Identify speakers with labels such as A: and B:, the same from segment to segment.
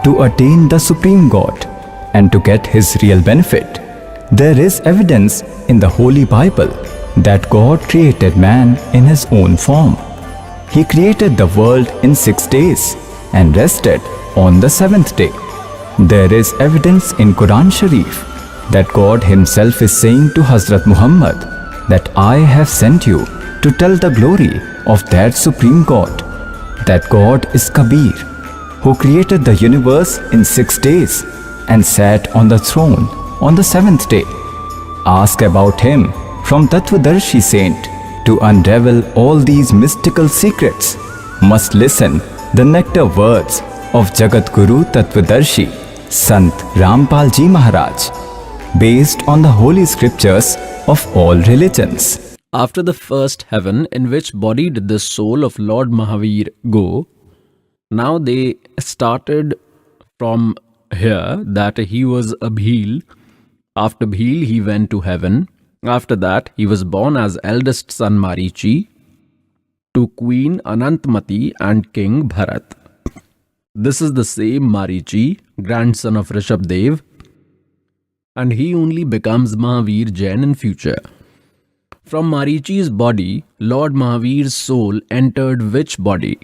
A: to attain the Supreme God and to get his real benefit. There is evidence in the Holy Bible that God created man in his own form. He created the world in 6 days and rested on the 7th day. There is evidence in Quran Sharif that God himself is saying to Hazrat Muhammad that I have sent you to tell the glory of that Supreme God. That God is Kabir, who created the universe in 6 days and sat on the throne on the 7th day. Ask about him from Tattvadarshi Saint to unravel all these mystical secrets. Must listen the nectar words of Jagat Guru Tattvadarshi Sant Rampal Ji Maharaj, based on the holy scriptures of all religions.
B: After the first heaven, in which body did the soul of Lord Mahavir go? Now they started from here that he was a Bhil. After Bhil, he went to heaven. After that, he was born as eldest son Marichi to Queen Anantmati and King Bharat. This is the same Marichi, grandson of Rishab Dev, and he only becomes Mahavir Jain in future. From Marichi's body, Lord Mahavir's soul entered which body?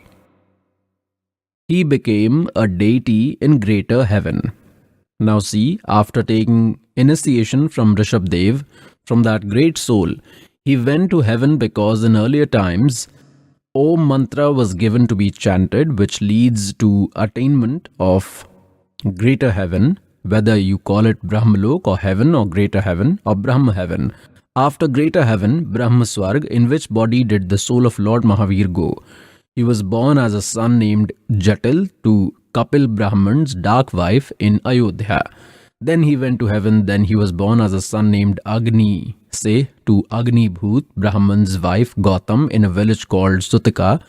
B: He became a deity in greater heaven. Now see, after taking initiation from Rishab Dev, from that great soul, he went to heaven because in earlier times, Om mantra was given to be chanted, which leads to attainment of greater heaven, whether you call it Brahmalok or heaven or greater heaven or Brahma heaven. After greater heaven, Brahma Swarg, in which body did the soul of Lord Mahavir go? He was born as a son named Jatil to Kapil Brahman's dark wife in Ayodhya. Then he went to heaven. Then he was born as a son named Agni, say to Agni Bhut, Brahman's wife Gautam, in a village called Sutika.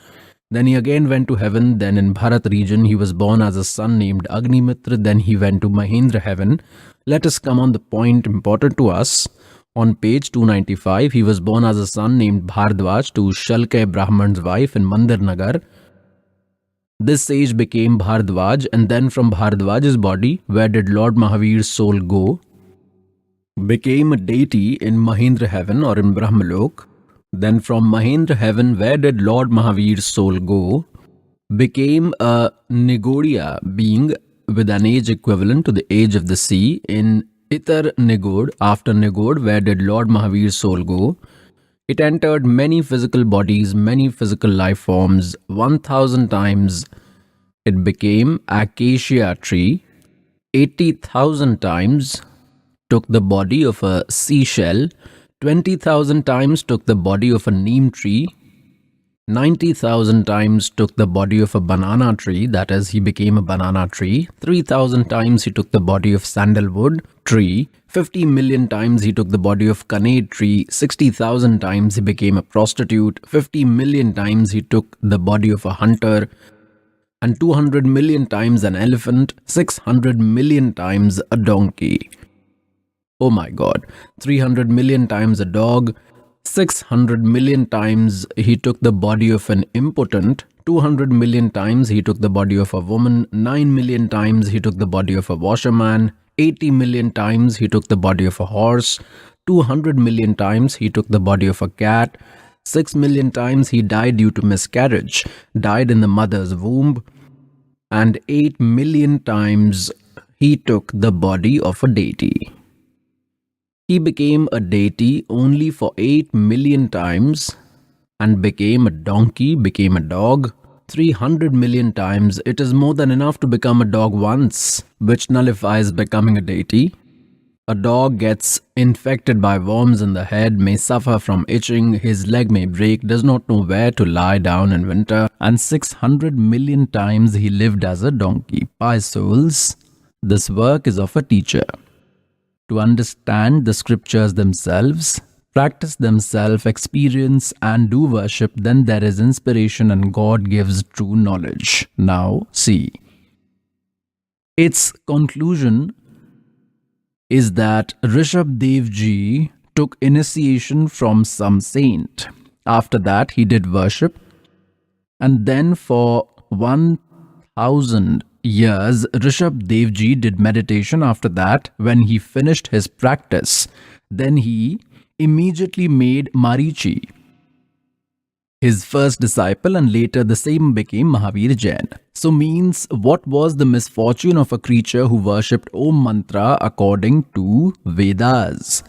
B: Then he again went to heaven. Then in Bharat region he was born as a son named Agni Mitra. Then he went to Mahendra heaven. Let us come on the point important to us. On page 295, he was born as a son named Bhardwaj to Shalke Brahman's wife in Mandir Nagar. This sage became Bhardwaj, and then from Bhardwaj's body, where did Lord Mahavir's soul go? Became a deity in Mahendra heaven or in Brahmalok. Then from Mahendra heaven, where did Lord Mahavir's soul go? Became a Nigodia being with an age equivalent to the age of the sea in Itar Nigod. After Nigod, where did Lord Mahavir's soul go? It entered many physical bodies, many physical life forms. 1,000 times it became acacia tree. 80,000 times took the body of a seashell. 20,000 times took the body of a neem tree. 90,000 times took the body of a banana tree, that is, he became a banana tree. 3,000 times he took the body of sandalwood tree. 50 million times he took the body of kanade tree. 60,000 times he became a prostitute. 50 million times he took the body of a hunter. And 200 million times an elephant. 600 million times a donkey. Oh my God. 300 million times a dog. 600 million times he took the body of an impotent. 200 million times he took the body of a woman. 9 million times he took the body of a washerman. 80 million times he took the body of a horse. 200 million times he took the body of a cat. 6 million times he died due to miscarriage, died in the mother's womb. And 8 million times he took the body of a deity. He became a deity only for 8 million times and became a donkey, became a dog. 300 million times, it is more than enough to become a dog once, which nullifies becoming a deity. A dog gets infected by worms in the head, may suffer from itching, his leg may break, does not know where to lie down in winter, and 600 million times he lived as a donkey. Pious souls, this work is of a teacher. To understand the scriptures themselves, practice themselves, experience and do worship, then there is inspiration and God gives true knowledge. Now see. Its conclusion is that Rishab Dev Ji took initiation from some saint. After that he did worship, and then for 1,000 years, Rishab Dev Ji did meditation after that. When he finished his practice, then he immediately made Marichi his first disciple, and later the same became Mahavir Jain. So means, what was the misfortune of a creature who worshipped Om Mantra according to Vedas?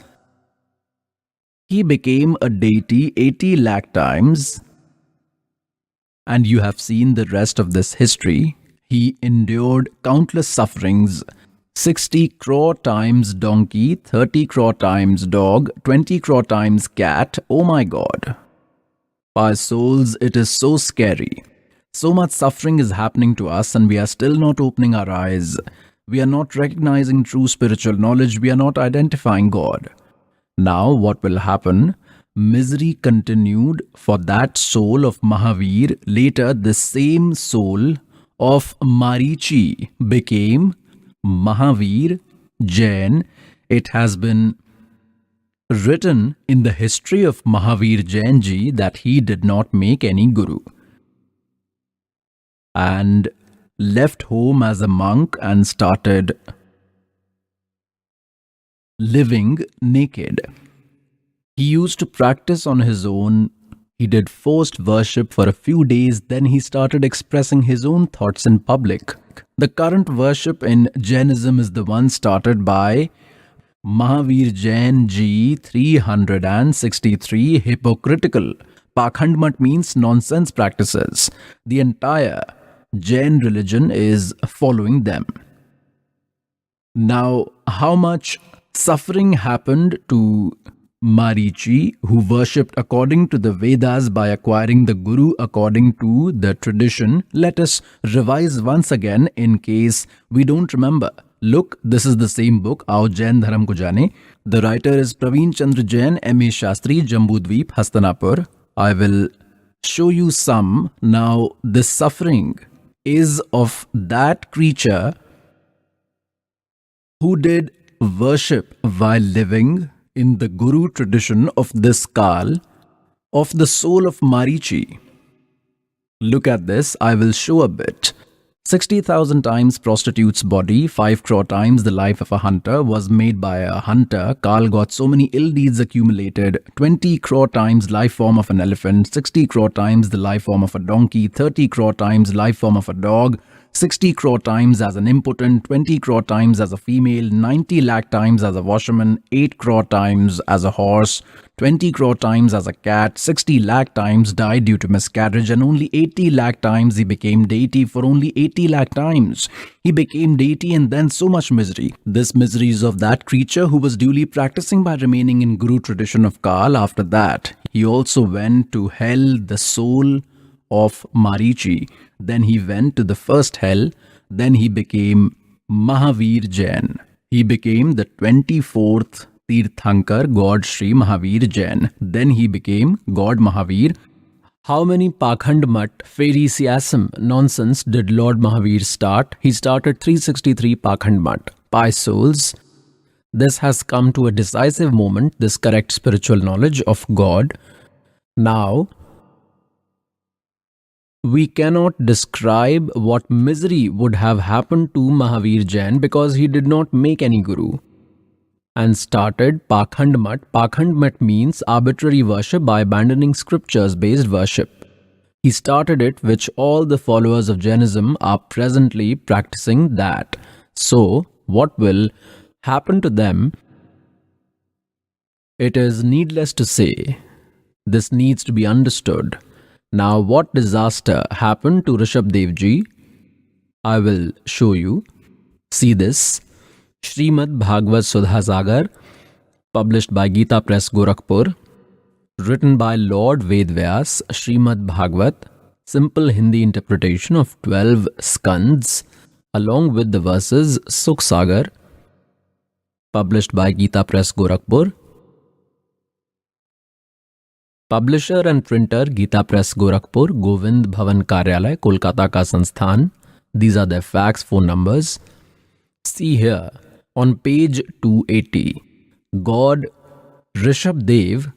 B: He became a deity 80 lakh times, and you have seen the rest of this history. He endured countless sufferings, 60 crore times donkey, 30 crore times dog, 20 crore times cat. Oh my God. Our souls, it is so scary. So much suffering is happening to us, and we are still not opening our eyes. We are not recognizing true spiritual knowledge. We are not identifying God. Now what will happen? Misery continued for that soul of Mahavir. Later, the same soul of Marichi became Mahavir Jain. It has been written in the history of Mahavir Jain Ji that he did not make any guru and left home as a monk and started living naked. He used to practice on his own. He did forced worship for a few days, then he started expressing his own thoughts in public. The current worship in Jainism is the one started by Mahavir Jain Ji 363 hypocritical. Pakhandmat means nonsense practices. The entire Jain religion is following them. Now, how much suffering happened to Marichi, who worshipped according to the Vedas by acquiring the Guru according to the tradition? Let us revise once again in case we don't remember. Look, this is the same book, Aao Jain Dharam ko jaane. The writer is Praveen Chandra Jain, M.A. Shastri, Jambudweep, Hastanapur. I will show you some. Now, this suffering is of that creature who did worship while living in the Guru tradition of this Kal, of the soul of Marichi. Look at this, I will show a bit. 60,000 times prostitute's body, 5 crore times the life of a hunter was made by a hunter. Kal got so many ill deeds accumulated. 20 crore times life form of an elephant, 60 crore times the life form of a donkey, 30 crore times life form of a dog, 60 crore times as an impotent, 20 crore times as a female, 90 lakh times as a washerman, 8 crore times as a horse, 20 crore times as a cat, 60 lakh times died due to miscarriage, and only 80 lakh times he became deity. For only 80 lakh times he became deity, and then so much misery. This misery is of that creature who was duly practicing by remaining in Guru tradition of Kal. After that, he also went to hell, the soul of Marichi. Then he went to the first hell. Then he became Mahavir Jain. He became the 24th Tirthankar, God Shri Mahavir Jain. Then he became God Mahavir. How many Pakhandmat, Phariseeism, nonsense did Lord Mahavir start? He started 363 Pakhandmat. Pious souls, this has come to a decisive moment, this correct spiritual knowledge of God. Now, we cannot describe what misery would have happened to Mahavir Jain because he did not make any guru and started Pakhandmat. Pakhandmat means arbitrary worship by abandoning scriptures-based worship. He started it, which all the followers of Jainism are presently practicing that. So, what will happen to them? It is needless to say. This needs to be understood. Now, what disaster happened to Rishab Dev Ji? I will show you. See this. Srimad Bhagavad Sudha Sagar, published by Gita Press, Gorakhpur, written by Lord Vedvyas. Srimad Bhagavat, simple Hindi interpretation of 12 skands, along with the verses. Sukh Sagar, published by Gita Press, Gorakhpur. Publisher and printer Gita Press, Gorakhpur, Govind Bhavan Karyalay, Kolkata ka Sansthan. These are their fax phone numbers. See here on page 280. God Rishab Dev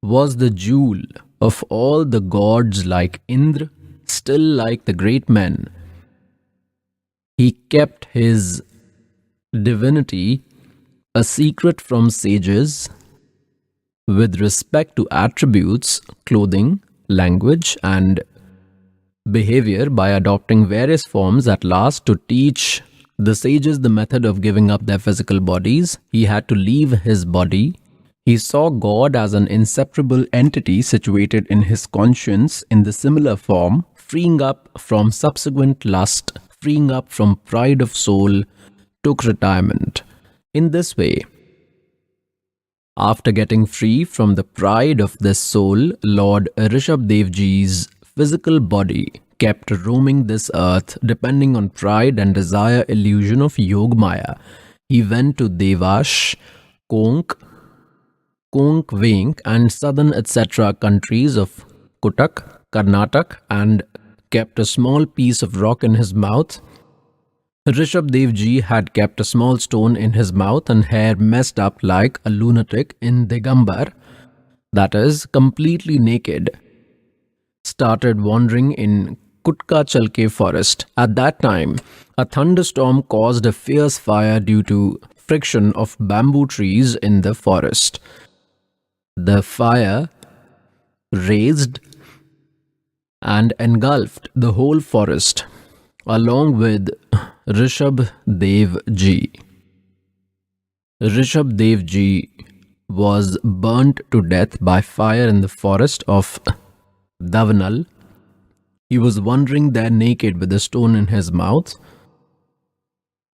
B: was the jewel of all the gods like Indra, still like the great men. He kept his divinity a secret from sages with respect to attributes, clothing, language, and behavior by adopting various forms at last to teach the sages the method of giving up their physical bodies. He had to leave his body. He saw God as an inseparable entity situated in his conscience in the similar form, freeing up from subsequent lust, freeing up from pride of soul, took retirement. In this way, after getting free from the pride of this soul, Lord Rishab Dev Ji's physical body kept roaming this earth depending on pride and desire illusion of Yogmaya. He went to Devash, Konk, Vink and southern etc. countries of Kutak, Karnataka and kept a small piece of rock in his mouth. Rishab Dev Ji had kept a small stone in his mouth and hair messed up like a lunatic in Digambar, that is, completely naked. Started wandering in Kutka Chalke forest. At that time, a thunderstorm caused a fierce fire due to friction of bamboo trees in the forest. The fire raised and engulfed the whole forest, along with Rishab Dev Ji. Rishab Dev Ji was burnt to death by fire in the forest of Davanal. He was wandering there naked with a stone in his mouth.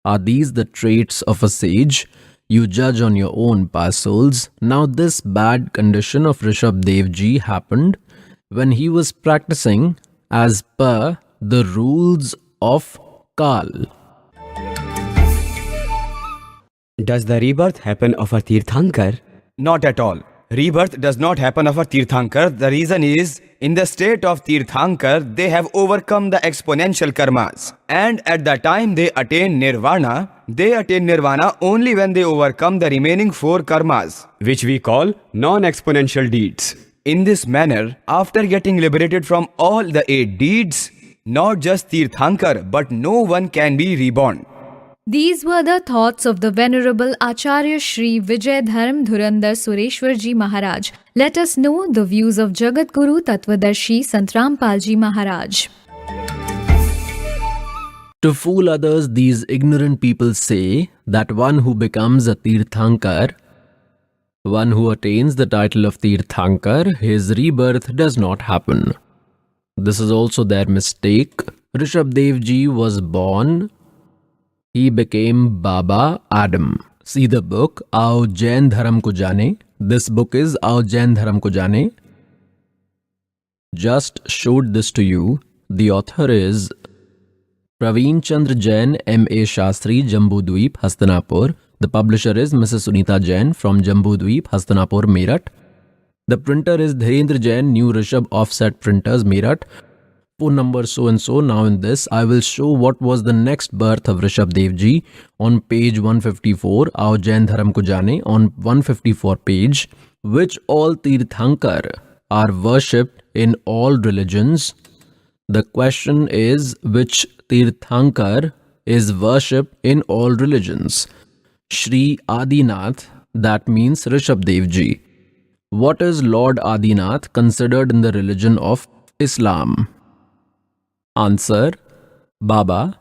B: Are these the traits of a sage? You judge on your own, pious souls. Now this bad condition of Rishab Dev Ji happened when he was practicing as per the rules of Kal.
C: Does the rebirth happen of a Tirthankar?
D: Not at all. Rebirth does not happen of a Tirthankar. The reason is, in the state of Tirthankar, they have overcome the exponential karmas. And at the time they attain nirvana only when they overcome the remaining 4 karmas,
C: Which we call non-exponential deeds.
D: In this manner, after getting liberated from all the 8 deeds, not just Tirthankar, but no one can be reborn.
E: These were the thoughts of the Venerable Acharya Shri Vijay Dharm Dhirandhar Sureshwar Ji Maharaj. Let us know the views of Jagat Guru Tattvadarshi Saint Rampal Ji Maharaj.
B: To fool others, these ignorant people say that one who becomes a Tirthankar, one who attains the title of Tirthankar, his rebirth does not happen. This is also their mistake. Rishab Dev Ji was born. He became Baba Adam. See the book Aao Jain Dharam ko jaane. This book is Aao Jain Dharam ko jaane. Just showed this to you. The author is Praveen Chandra Jain, M.A. Shastri, Jambudweep, Hastinapur. The publisher is Mrs. Sunita Jain from Jambudweep, Hastinapur, Meerut. The printer is Dhirandhar Jain, New Rishab Offset Printers, Meerut. Phone number so and so. Now in this, I will show what was the next birth of Rishab Dev Ji on page 154, Aao Jain Dharam ko jaane, on 154 page, which all Tirthankar are worshipped in all religions. The question is, which Tirthankar is worshipped in all religions? Shri Adinath, that means Rishab Dev Ji. What is Lord Adinath considered in the religion of Islam? Answer: Baba,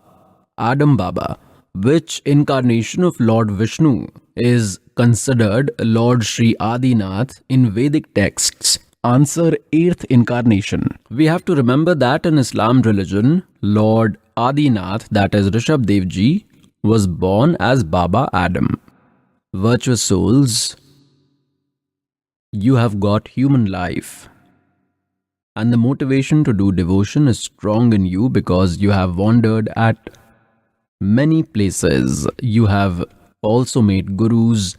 B: Adam Baba. Which incarnation of Lord Vishnu is considered Lord Shri Adinath in Vedic texts? Answer: 8th incarnation. We have to remember that in Islam religion, Lord Adinath, that is Rishab Dev Ji, was born as Baba Adam. Virtuous souls, you have got human life. And the motivation to do devotion is strong in you because you have wandered at many places. You have also made gurus.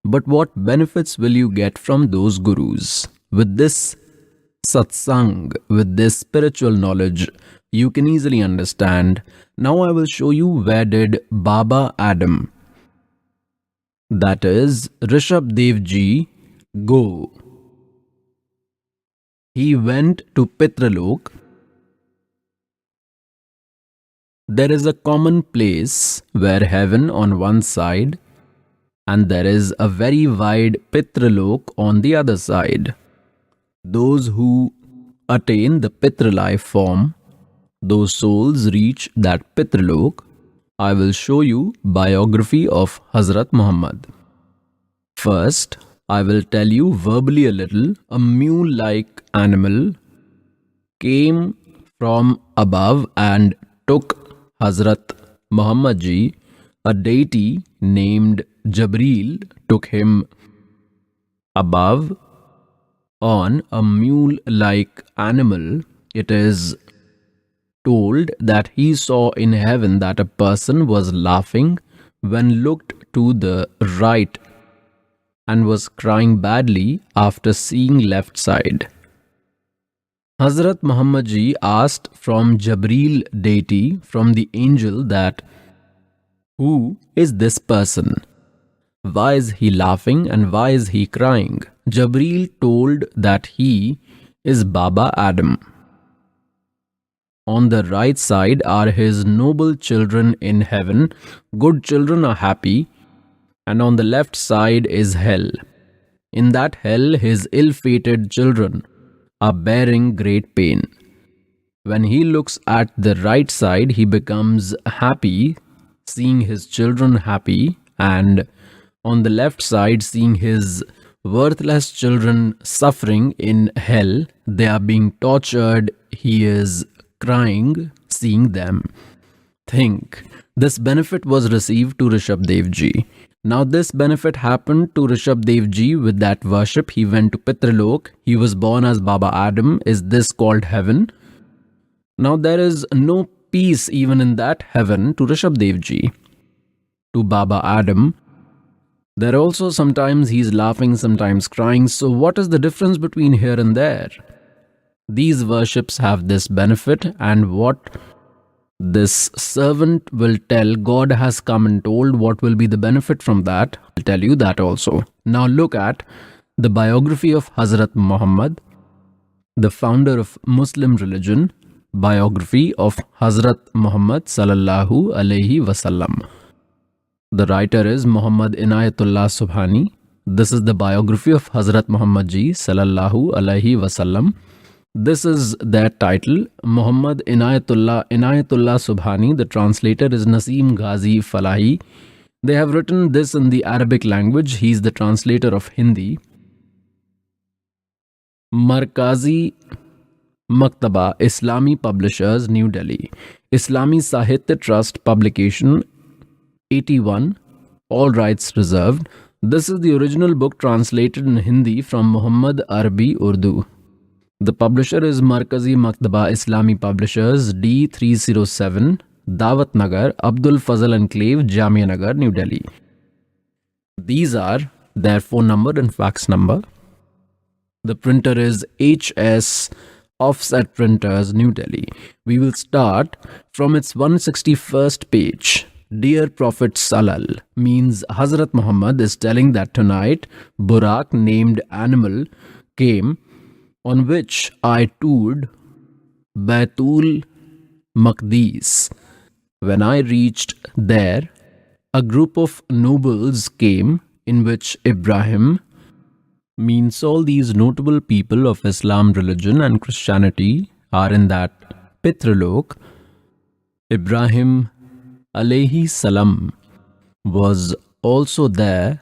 B: But what benefits will you get from those gurus? With this satsang, with this spiritual knowledge, you can easily understand. Now I will show you where did Baba Adam, that is Rishab Dev Ji, go. He went to Pitralok. there is a common place where heaven on one side and there is a very wide Pitralok on the other side. Those who attain the Pitralife form, those souls reach that Pitralok. I will show you biography of Hazrat Muhammad. First, I will tell you verbally a little. A mule-like animal came from above and took Hazrat Muhammad Ji. A deity named Jabril took him above on a mule-like animal. It is told that he saw in heaven that a person was laughing when looked to the right and was crying badly after seeing left side. Hazrat Muhammad Ji asked from Jabril deity, from the angel, that who is this person? Why is he laughing and why is he crying? Jabril told that he is Baba Adam. On the right side are his noble children in heaven. Good children are happy. And on the left side is hell. In that hell, his ill-fated children are bearing great pain. When he looks at the right side, he becomes happy, seeing his children happy, and on the left side, seeing his worthless children suffering in hell. They are being tortured. He is crying, seeing them. Think, this benefit was received to Rishab Dev Ji. Now this benefit happened to Rishab Dev Ji with that worship. He went to Pitralok. He was born as Baba Adam. Is this called heaven? Now there is no peace even in that heaven to Rishab Dev Ji. To Baba Adam, there also sometimes he is laughing, sometimes crying. So what is the difference between here and there? These worships have this benefit, and what this servant will tell, God has come and told what will be the benefit from that. I'll tell you that also. Now look at the biography of Hazrat Muhammad, the founder of Muslim religion, biography of Hazrat Muhammad sallallahu alaihi wasallam. The writer is Muhammad Inayatullah Subhani. This is the biography of Hazrat Muhammad Ji sallallahu alaihi wasallam. This is their title, Muhammad Inayatullah Subhani. The translator is Naseem Ghazi Falahi. They have written this in the Arabic language. He is the translator of Hindi. Markazi Maktaba, Islami Publishers, New Delhi. Islami Sahitya Trust Publication, 81. All rights reserved. This is the original book translated in Hindi from Muhammad Arabi Urdu. The publisher is Markazi Maktaba Islami Publishers, D307, Dawat Nagar, Abdul Fazal Enclave, Jamia Nagar, New Delhi. These are their phone number and fax number. The printer is HS Offset Printers, New Delhi. We will start from its 161st page. Dear Prophet Salal means Hazrat Muhammad is telling that tonight Burak named animal came, on which I toured Baitul Maqdis. When I reached there, a group of nobles came, in which Ibrahim means all these notable people of Islam religion and Christianity are in that Pitralok. Ibrahim alayhi salam was also there.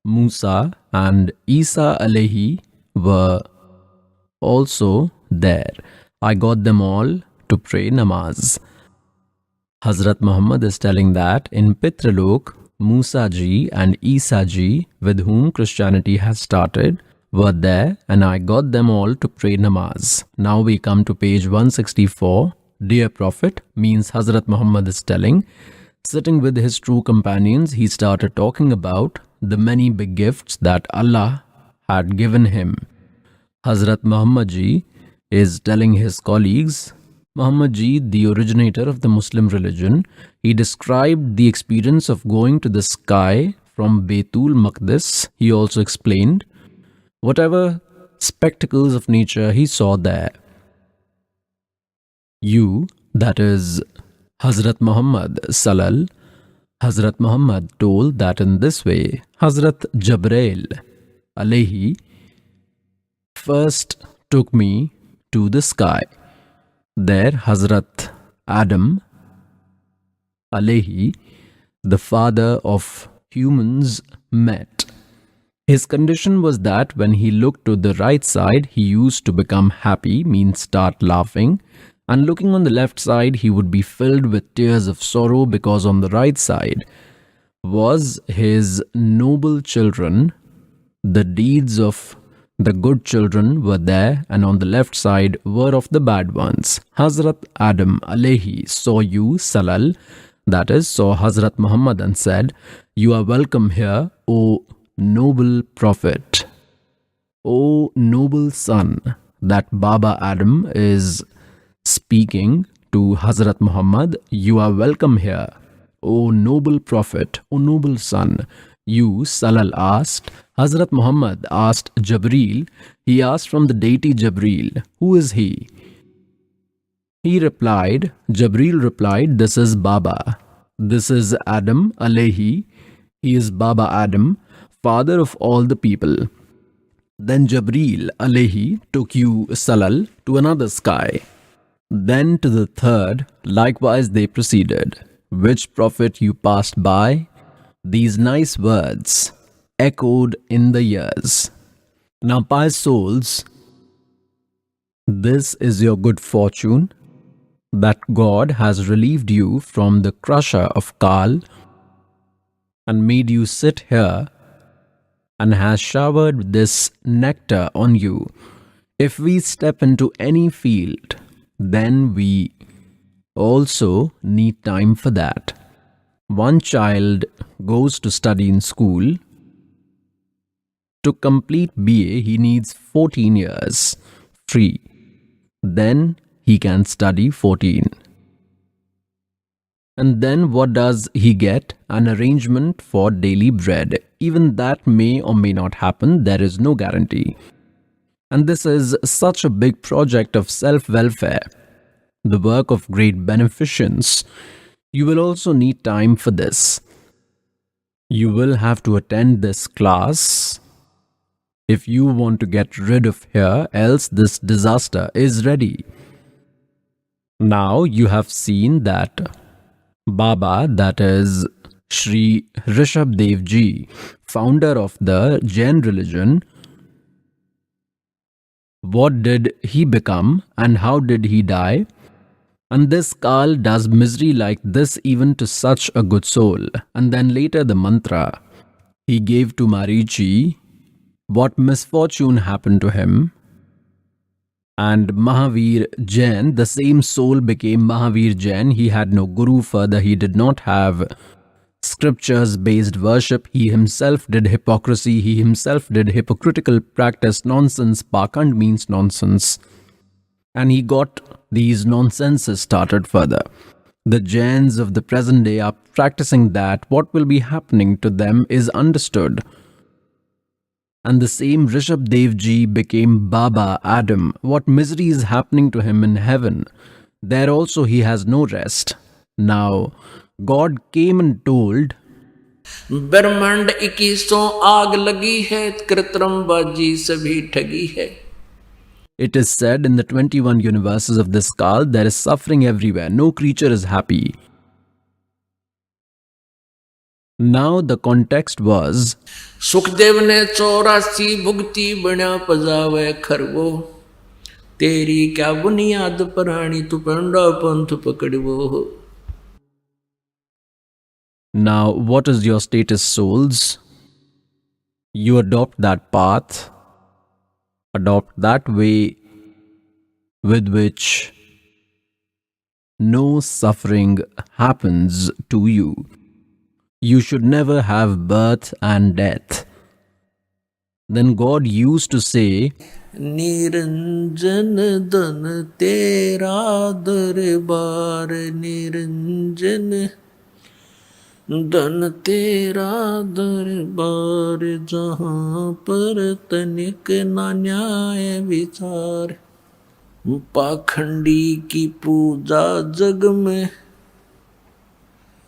B: Musa and Isa alayhi were also there. I got them all to pray namaz. Hazrat Muhammad is telling that in Pitralok, Musa Ji and Isa Ji, with whom Christianity has started, were there, and I got them all to pray namaz. Now we come to page 164. Dear Prophet means Hazrat Muhammad is telling, sitting with his true companions, he started talking about the many big gifts that Allah had given him. Hazrat Muhammad Ji is telling his colleagues, Muhammad Ji, the originator of the Muslim religion, he described the experience of going to the sky from Baitul Maqdis. He also explained whatever spectacles of nature he saw there. You, that is Hazrat Muhammad Salal, Hazrat Muhammad told that in this way Hazrat Jabrail alayhi first took me to the sky. There Hazrat Adam alayhi, the father of humans, met. His condition was that when he looked to the right side, he used to become happy, means start laughing, and looking on the left side, he would be filled with tears of sorrow because on the right side was his noble children. The deeds of the good children were there, and on the left side were of the bad ones. Hazrat Adam alayhi saw you, Salal, that is, saw Hazrat Muhammad and said, "You are welcome here, O noble prophet, O noble son." That Baba Adam is speaking to Hazrat Muhammad. "You are welcome here, O noble prophet, O noble son." You, Salal, asked. Hazrat Muhammad asked Jabril. He asked from the deity Jabril, "Who is he?" He replied, Jabril replied, "This is Baba. This is Adam alayhi. He is Baba Adam, father of all the people." Then Jabril alayhi took you, Salal, to another sky. Then to the third, likewise they proceeded. Which prophet you passed by? These nice words echoed in the ears. Now, pious souls, this is your good fortune, that God has relieved you from the crusher of Kal and made you sit here and has showered this nectar on you. If we step into any field, then we also need time for that. One child goes to study in school. To complete BA, he needs 14 years free. Then he can study 14. And then what does he get? An arrangement for daily bread. Even that may or may not happen. There is no guarantee. And this is such a big project of self-welfare, the work of great beneficence. You will also need time for this. You will have to attend this class if you want to get rid of here, else this disaster is ready. Now you have seen that Baba, that is Shri Rishab Dev Ji, founder of the Jain religion, what did he become and how did he die? And this Kal does misery like this even to such a good soul. And then later the mantra he gave to Marichi, what misfortune happened to him? And Mahavir Jain, the same soul became Mahavir Jain. He had no guru, further he did not have scriptures-based worship. He himself did hypocrisy. He himself did hypocritical practice, nonsense. Pakand means nonsense. And he got these nonsenses started further. The Jains of the present day are practicing that. What will be happening to them is understood. And the same Rishab Dev Ji became Baba Adam. What misery is happening to him in heaven? There also he has no rest. Now, God came and told,
F: ब्रह्मांड 2100 आग लगी है, कृत्रिम बाजी सभी ठगी है.
B: It is said in the 21 universes of this Kal, there is suffering everywhere. No creature is happy. Now the context was,
F: Sukhdev ने 84 भुगती बना पजावे खरवो, तेरी क्या बुनियाद परानी तू पंडा पंथ पकड़वो.
B: now what is your status, souls? You adopt that path, adopt that way with which no suffering happens to you. You should never have birth and death. Then God used to say,
F: Niranjan धन तेरा दरबार, निरंजन धन तेरा दरबार, जहाँ पर तनिक ना न्याय विचार. पाखंडी की पूजा जग में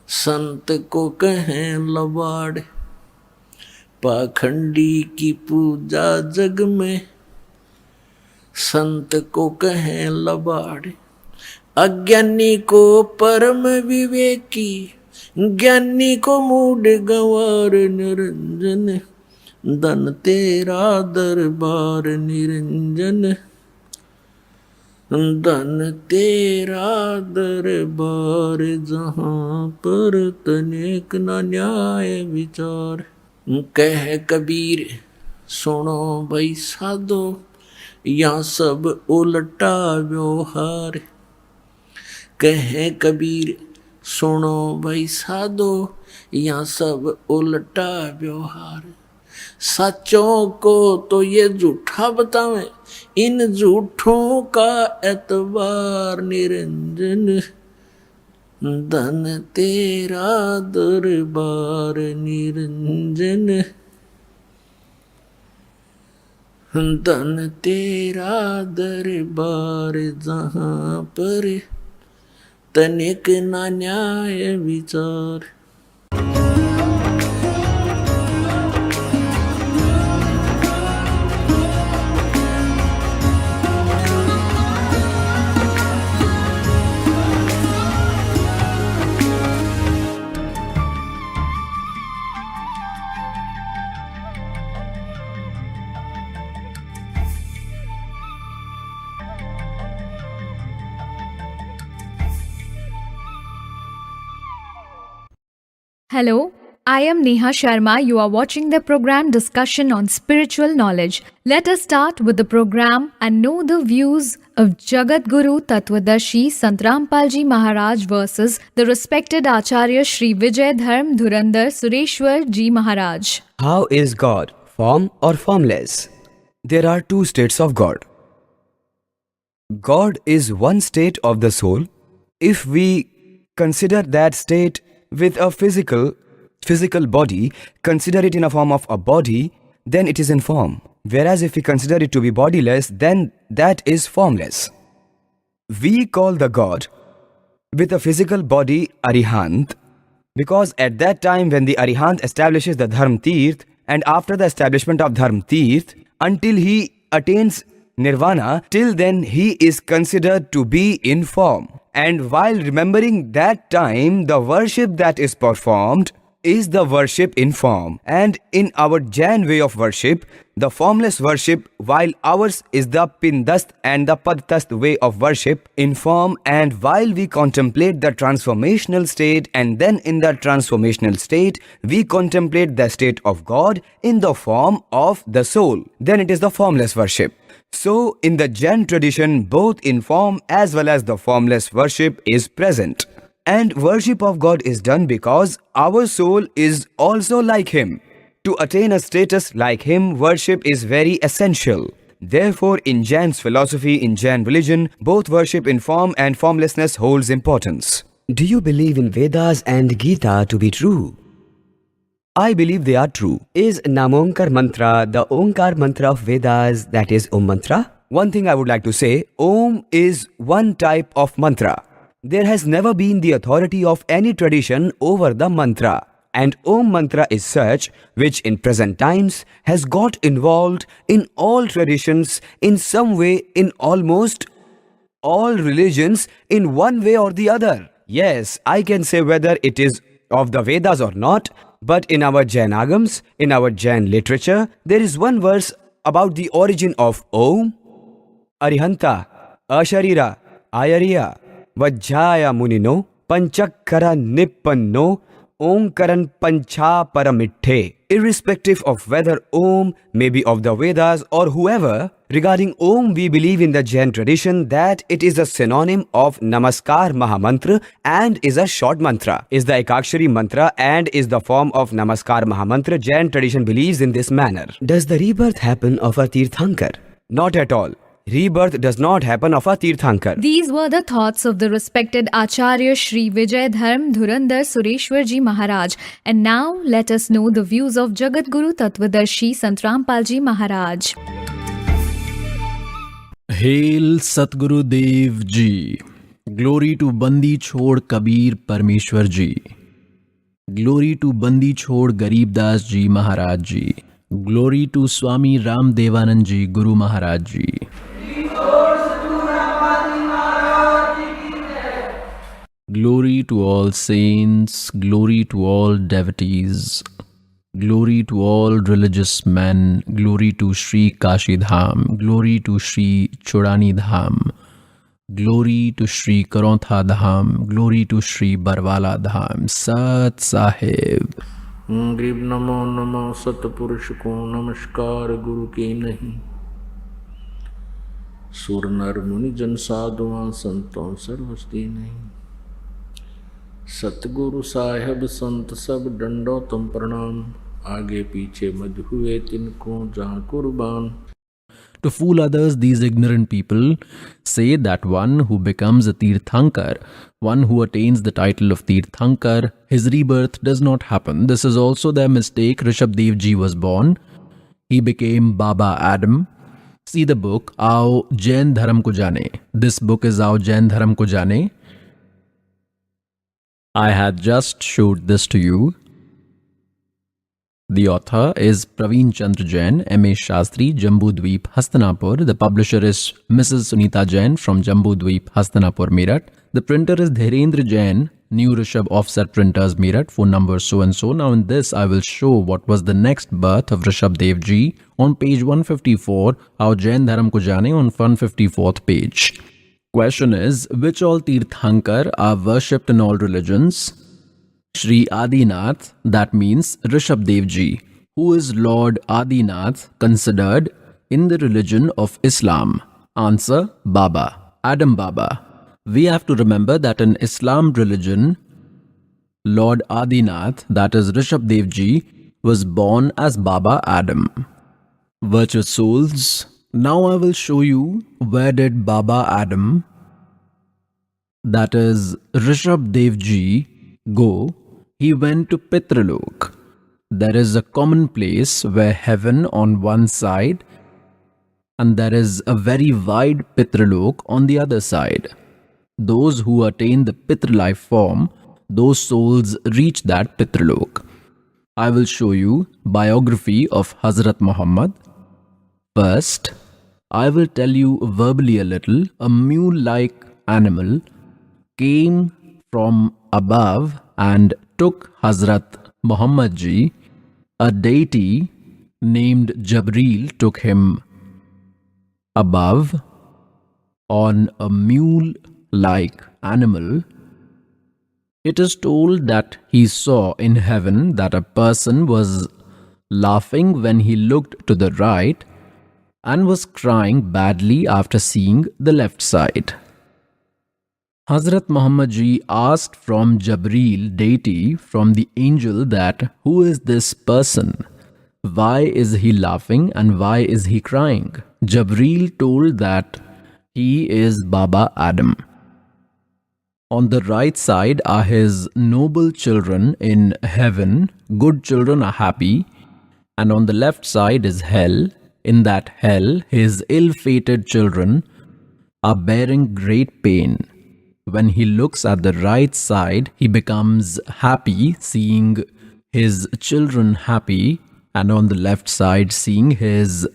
F: संत को कहें लबाड़, पाखंडी की पूजा जग में, संत को कहें लबाड़। अज्ञानी को परम विवेकी, ज्ञानी को मूड गंवार निरंजन, धन तेरा दरबार निरंजन, धन तेरा दरबार, जहाँ पर तनिक न न्याय विचार। कह कबीर सुनो भाई साधो, यहाँ सब उल्टा व्यवहार। कहे कबीर सुनो भाई साधो, यहाँ सब उल्टा व्यवहार। सच्चों को तो ये झूठा बतावें, इन झूठों का एतबार निरंजन, धन तेरा दरबार निरंजन, धन तेरा दरबार, जहाँ पर तनिक ना न्याय विचार।
E: Hello, I am Neha Sharma. You are watching the program Discussion on Spiritual Knowledge. Let us start with the program and know the views of Jagat Guru Tattvadarshi Sant Rampal Ji Maharaj versus the respected Acharya Shri Vijay Dharm Dhirandhar Sureshwar Ji Maharaj.
D: How is God? Form or formless? There are two states of God. God is one state of the soul. If we consider that state with a physical body, consider it in a form of a body, then it is in form. Whereas if we consider it to be bodiless, then that is formless. We call the God with a physical body Arihant, because at that time when the Arihant establishes the Dharm Tirth, and after the establishment of Dharm Tirth, until he attains Nirvana, till then he is considered to be in form. And while remembering that time, the worship that is performed is the worship in form. And in our Jain way of worship, the formless worship, while ours is the Pindast and the Padtast way of worship in form, and while we contemplate the transformational state, and then in the transformational state, we contemplate the state of God in the form of the soul, then it is the formless worship. So, in the Jain tradition, both in form as well as the formless worship is present. And worship of God is done because our soul is also like Him. To attain a status like Him, worship is very essential. Therefore, in Jain's philosophy, in Jain religion, both worship in form and formlessness holds importance.
C: Do you believe in Vedas and Gita to be true?
D: I believe they are true.
C: Is Namonkar mantra the Onkar mantra of Vedas, that is Om mantra?
D: One thing I would like to say, Om is one type of mantra. There has never been the authority of any tradition over the mantra. And Om mantra is such which in present times has got involved in all traditions in some way, in almost all religions in one way or the other. Yes, I can say whether it is of the Vedas or not, but in our Jain agams, in our Jain literature, there is one verse about the origin of Om. Arihanta, Asharira, Ayariya, Vajjaya Munino, Panchakkara Nippanno, Omkaran Pancha Paramitthe. Irrespective of whether Om may be of the Vedas or whoever, regarding Om we believe in the Jain tradition that it is a synonym of Namaskar Mahamantra and is a short mantra, is the Ekakshari mantra and is the form of Namaskar Mahamantra. Jain tradition believes in this manner.
C: Does the rebirth happen of a Tirthankar?
D: Not at all. Rebirth does not happen of a Tirthankar.
E: These were the thoughts of the respected Acharya Shri Vijay Dharm Dhirandhar Sureshwar Ji Maharaj. And now let us know the views of Jagat Guru Tattvadarshi Sant Rampal Ji Maharaj.
B: Hail Satguru Dev Ji. Glory to Bandi Chhod Kabir Parmeshwar Ji. Glory to Bandi Chhod Garib Das Ji Maharaj Ji. Glory to Swami Ram Devanand Ji Guru Maharaj Ji. Glory to all saints, glory to all devotees, glory to all religious men, glory to Shri Kashi Dham, glory to Shri Chodani Dham, glory to Shri Karontha Dham, glory to Shri Barwala Dham, Sat Sahib.
F: गरीब नमो नमो सतपुरुष को नमस्कार गुरु की नहीं। सुर नर मुनि जन साधुआं संतों सर्वस्ती नहीं। सतगुरु साहेब संत सब डंडो तुम प्रणाम। आगे पीछे मध हुए तिनको जहाँ कुर्बान।
B: To fool others, these ignorant people say that one who becomes a Tirthankar, one who attains the title of Tirthankar, his rebirth does not happen. This is also their mistake. Rishab Dev Ji was born. He became Baba Adam. See the book, Aao Jain Dharam ko jaane. This book is Aao Jain Dharam ko jaane. I had just showed this to you. The author is Praveen Chandra Jain, M.A. Shastri, Jambudweep, Hastinapur. The publisher is Mrs. Sunita Jain from Jambudweep, Hastinapur, Meerut. The printer is Dhirandhar Jain, New Rishab Offset Printers, Meerut. Phone number so and so. Now in this I will show what was the next birth of Rishab Dev Ji on page 154, Aao Jain Dharam ko jaane on 154th page. Question is, which all Tirthankar are worshipped in all religions? Shri Adinath, that means Rishab Dev Ji. Who is Lord Adinath considered in the religion of Islam? Answer, Baba, Adam Baba. We have to remember that in Islam religion, Lord Adinath, that is Rishab Dev Ji, was born as Baba Adam. Virtuous souls, now I will show you where did Baba Adam, that is Rishab Dev Ji, go. He went to Pitralok. There is a common place where heaven on one side and there is a very wide Pitralok on the other side. Those who attain the Pitra life form, those souls reach that Pitralok. I will show you biography of Hazrat Muhammad. First, I will tell you verbally a little. A mule-like animal came from above and took Hazrat Muhammad Ji. A deity named Jabril took him above on a mule-like animal. It is told that he saw in heaven that a person was laughing when he looked to the right and was crying badly after seeing the left side. Hazrat Muhammad Ji asked from Jabril deity, from the angel, that who is this person? Why is he laughing and why is he crying? Jabril told that he is Baba Adam. On the right side are his noble children in heaven. Good children are happy. And on the left side is hell. In that hell, his ill-fated children are bearing great pain. When he looks at the right side, he becomes happy seeing his children happy, and on the left side, seeing his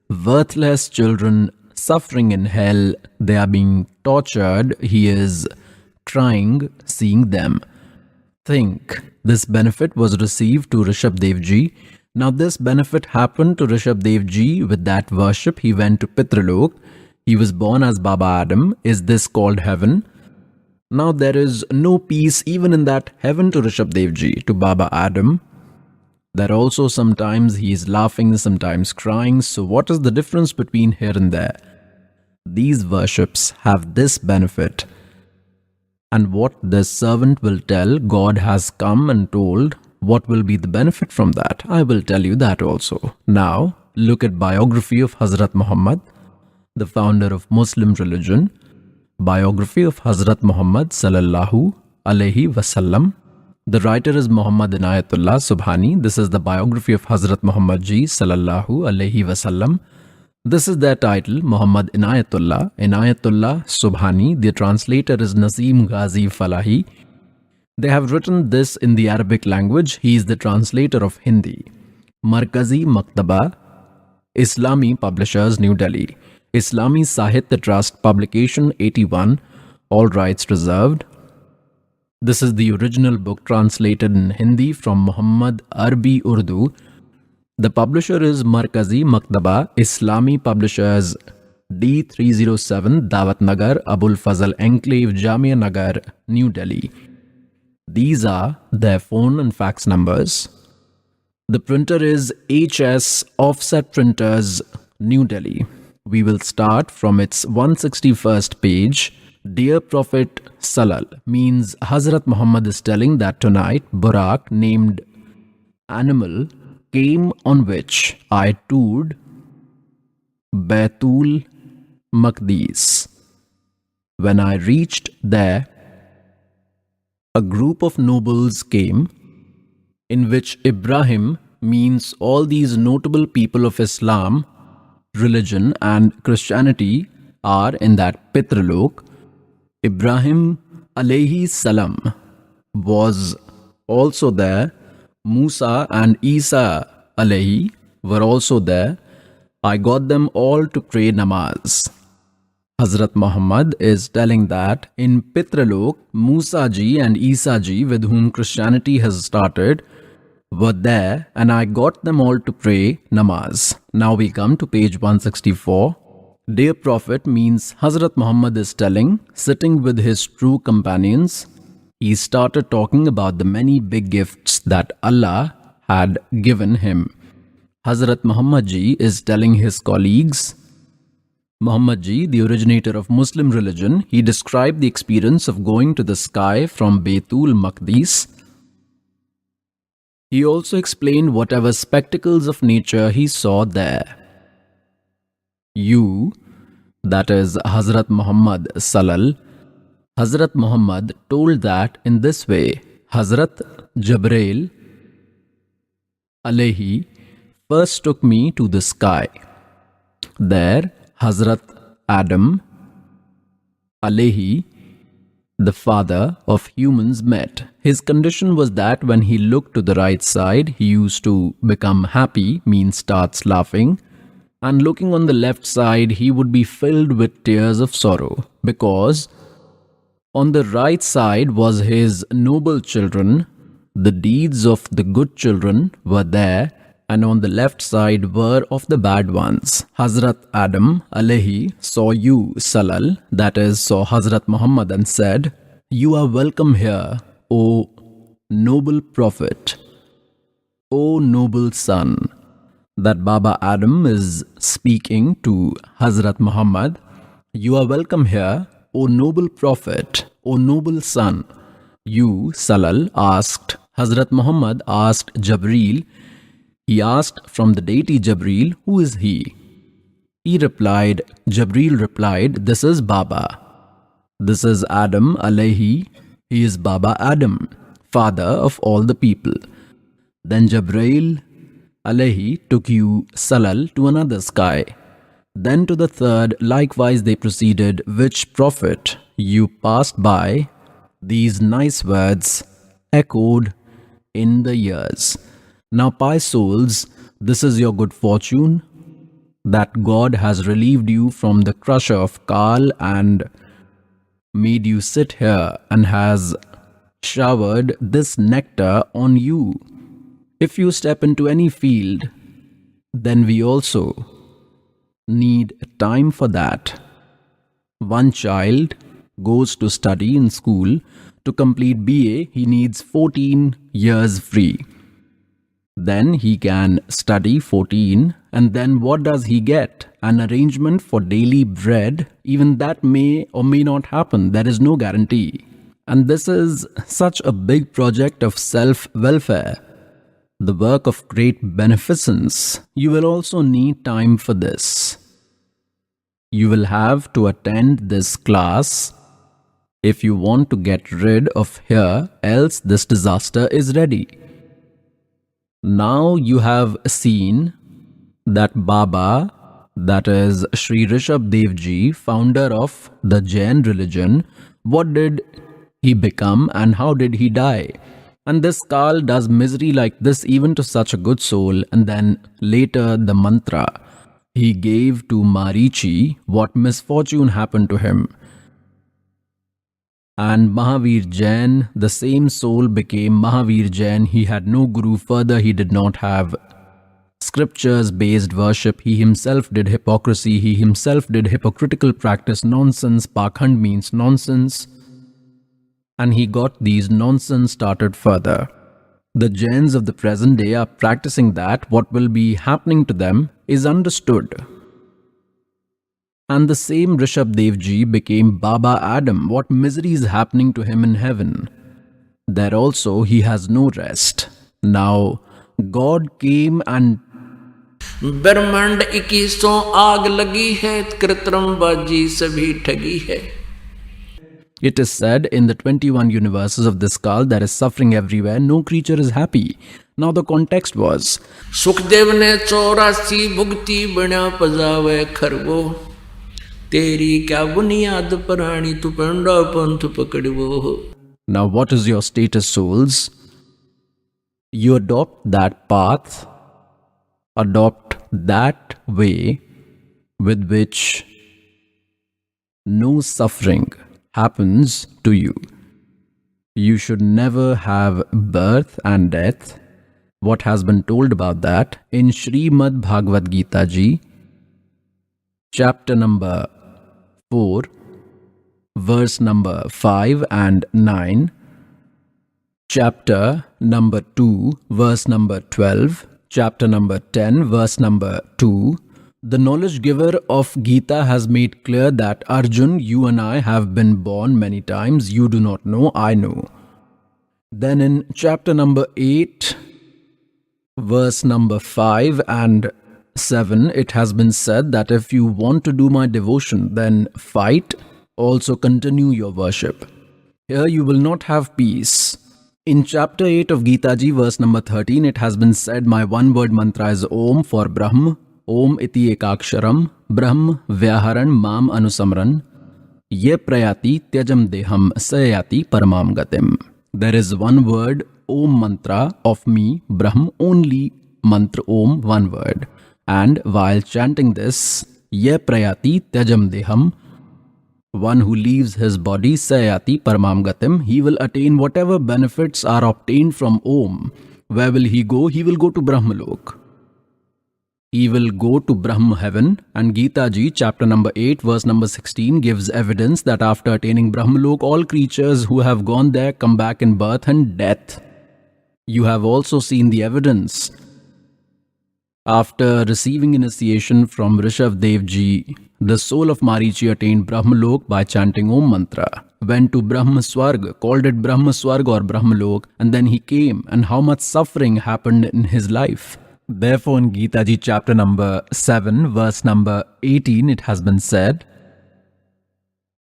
B: worthless children suffering in hell, they are being tortured, he is crying seeing them. Think, this benefit was received to Rishab Dev Ji. Now this benefit happened to Rishab Dev Ji. With that worship, he went to Pitralok. He was born as Baba Adam. Is this called heaven? Now there is no peace even in that heaven to Rishab Dev Ji, to Baba Adam. There also sometimes he is laughing, sometimes crying. So what is the difference between here and there? These worships have this benefit. And what this servant will tell, God has come and told what will be the benefit from that. I will tell you that also. Now look at biography of Hazrat Muhammad, the founder of Muslim religion. Biography of Hazrat Muhammad sallallahu alaihi wasallam. The writer is Muhammad Inayatullah Subhani. This is the biography of Hazrat Muhammad Ji sallallahu alaihi wasallam. This is their title, Muhammad Inayatullah. Inayatullah Subhani. The translator is Naseem Ghazi Falahi. They have written this in the Arabic language. He is the translator of Hindi. Markazi Maktaba, Islami Publishers, New Delhi. Islami Sahitya Trust, Publication 81, all rights reserved. This is the original book translated in Hindi from Mohammad, Arbi, Urdu. The publisher is Markazi Maktaba, Islami Publishers, D307, Dawat Nagar, Abul Fazal Enclave, Jamia Nagar, New Delhi. These are their phone and fax numbers. The printer is HS Offset Printers, New Delhi. We will start from its 161st page. Dear Prophet Salal means Hazrat Muhammad is telling that tonight Burak, named animal, came on which I toured Baitul Maqdis. When I reached there, a group of nobles came, in which Ibrahim means all these notable people of Islam, religion and Christianity are in that Pitralok. Ibrahim alayhi salam was also there. Musa and Isa alayhi were also there. I got them all to pray namaz. Hazrat Muhammad is telling that in Pitralok, Musa ji and Isa ji, with whom Christianity has started, were there, and I got them all to pray namaz. Now we come to page 164. Dear Prophet means Hazrat Muhammad is telling, sitting with his true companions, he started talking about the many big gifts that Allah had given him. Hazrat Muhammad Ji is telling his colleagues, Muhammad Ji, the originator of Muslim religion, he described the experience of going to the sky from Baitul Maqdis. He also explained whatever spectacles of nature he saw there. You, that is Hazrat Muhammad Salal, Hazrat Muhammad told that in this way, Hazrat Jabrail alayhi first took me to the sky. There, Hazrat Adam alayhi, the father of humans, met. His condition was that when he looked to the right side, he used to become happy, means starts laughing, and looking on the left side, he would be filled with tears of sorrow, because on the right side was his noble children, the deeds of the good children were there, and on the left side were of the bad ones. Hazrat Adam alayhi saw you, Salal, that is, saw Hazrat Muhammad, and said, you are welcome here, O noble Prophet, O noble son. That Baba Adam is speaking to Hazrat Muhammad. You are welcome here, O noble Prophet, O noble son. You, Salal, asked, Hazrat Muhammad asked Jabreel. He asked from the deity Jabreel, who is he? He replied, Jabreel replied, this is Baba. This is Adam alayhi. He is Baba Adam, father of all the people. Then Jabreel alayhi took you, Salal, to another sky. Then to the third, likewise they proceeded, which prophet you passed by. These nice words echoed in the ears. Now, pious souls, this is your good fortune, that God has relieved you from the crusher of Kal and made you sit here and has showered this nectar on you. If you step into any field, then we also need time for that. One child goes to study in school. To complete BA, he needs 14 years free. Then he can study 14, and then what does he get? An arrangement for daily bread. Even that may or may not happen. There is no guarantee. And this is such a big project of self-welfare, the work of great beneficence. You will also need time for this. You will have to attend this class if you want to get rid of here, else this disaster is ready. Now you have seen that Baba, that is Shri Rishab Dev Ji, founder of the Jain religion, what did he become and how did he die? And this Kal does misery like this even to such a good soul. And then later the mantra he gave to Marichi, what misfortune happened to him. And Mahavir Jain, the same soul became Mahavir Jain. He had no guru. Further, he did not have scriptures-based worship. He himself did hypocrisy. He himself did hypocritical practice. Nonsense. Pakhand means nonsense. And he got these nonsense started further. The Jains of the present day are practicing that. What will be happening to them is understood. And the same Rishab Dev Ji became Baba Adam. What misery is happening to him in heaven? There also he has no rest. Now God came and
F: ब्रह्मांड 2100 आग लगी है, कृत्रिम बाजी सभी ठगी है.
B: it is said in the 21 universes of this Kal there is suffering everywhere, no creature is happy. Now the context was
F: Sukhdev ने 84 भुगती बना पजावे खरवो, तेरी क्या बुनियाद परानी तू पंडा पंथ पकड़वो.
B: Now what is your status, souls? You adopt that path, adopt that way with which no suffering happens to you. You should never have birth and death. What has been told about that in Srimad Bhagavad Gita Ji, chapter number 4, verse number 5 and 9, chapter number 2, verse number 12, chapter number 10, verse number 2, the knowledge giver of Gita has made clear that Arjun, you and I have been born many times. You do not know, I know. Then in chapter number 8, verse number 5 and 7, it has been said that if you want to do my devotion, then fight, also continue your worship. Here you will not have peace. In chapter 8 of Gita Ji, verse number 13, it has been said, my one word mantra is Om for Brahm, Om iti ekaksharam, Brahm vyaharan mam anusamran, ye prayati tyajam deham sayati paramam gatim. There is one word, Om mantra of me, Brahm, only mantra Om, one word. And while chanting this, ye prayati tyajam deham, one who leaves his body, sayati paramam gatim, he will attain whatever benefits are obtained from Om. Where will he go? He will go to Brahmalok. He will go to Brahm heaven. And Gita Ji, chapter number 8, verse number 16, gives evidence that after attaining Brahmalok, all creatures who have gone there come back in birth and death. You have also seen the evidence. After receiving initiation from Rishab Dev Ji, the soul of Marichi attained Brahmalok by chanting Om mantra, went to Brahma Swarg, called it Brahma Swarg or Brahmalok, and then he came, and how much suffering happened in his life. Therefore in Gita Ji chapter number 7, verse number 18, it has been said